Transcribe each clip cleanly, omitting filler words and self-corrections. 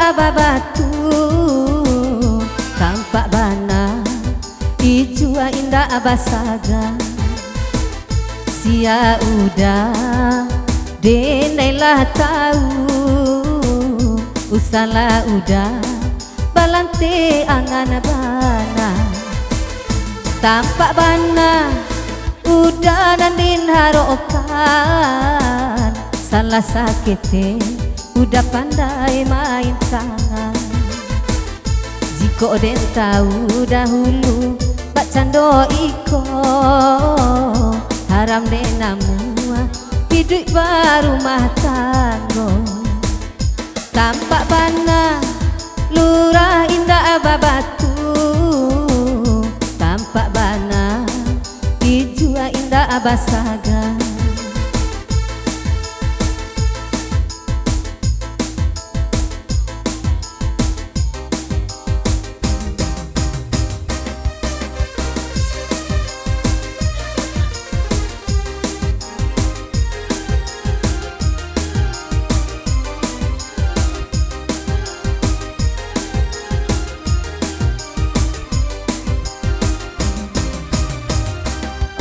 ababatu tampak bana ijua indah abasaga sia udah denailah tahu usala udah balante angan bana tampak bana udah nandin harokan salah sakite udah pandai main tangan jiko den tahu dahulu bak cando iko haram den namua hidup barumah tanggo tampak bana lurah indah babatu tampak bana ijua indah abasaga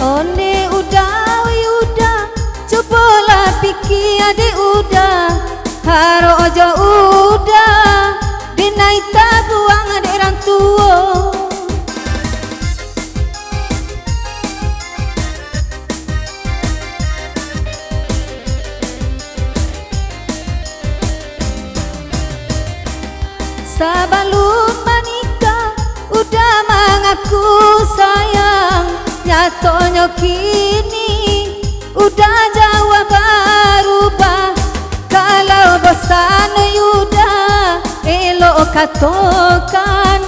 Onde udah cobalah pikir ade udah haro ojo udah dinai tabuang ade orang tua sabalut manika udah mengaku sayang nyatonya kini udah jauh berubah kalau bosan yuda elok katokan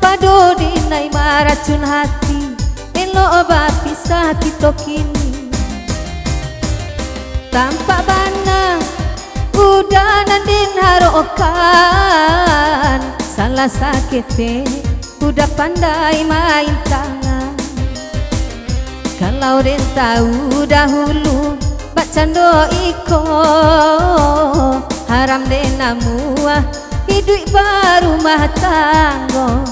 padu dinai maracun hati elok bapisah kita kini tampak bana udah nandin harokan salah sakite udah pandai main tangan kalau den tahu dahulu bak cando iko haram den namua hidup barumah tanggo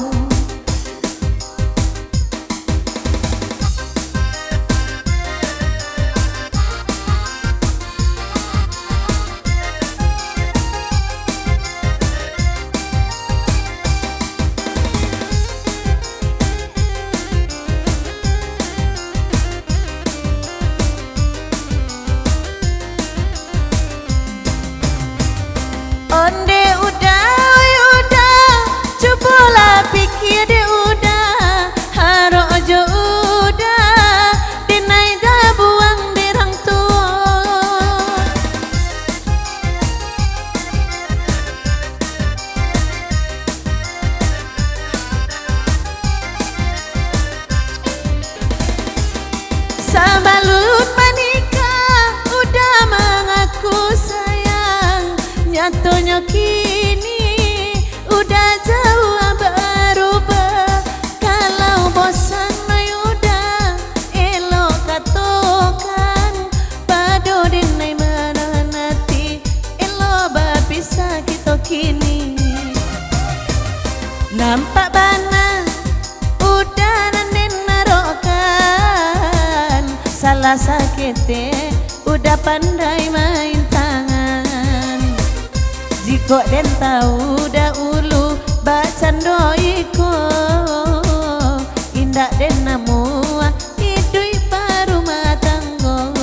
Onde udah cobalah pikir de udah haro ojo udah dinai dah buang dirang tua sabalut menikah udah mengaku sayang nyatonya kini udah jauh berubah kalau bosan udah elok katokan padu dinai menanati elok berpisah kita kini nampak bana udah nandin narokan salah sakite udah pandai main tangan jiko den tahu dahulu bacando iko indah den namua hidup barumah tanggo.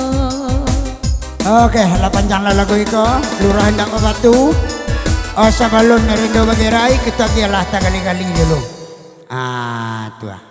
Oke, panjang lagu iko lurah hendak batu sabalun merindo bagirai kita gialah tagali-gali dulu tua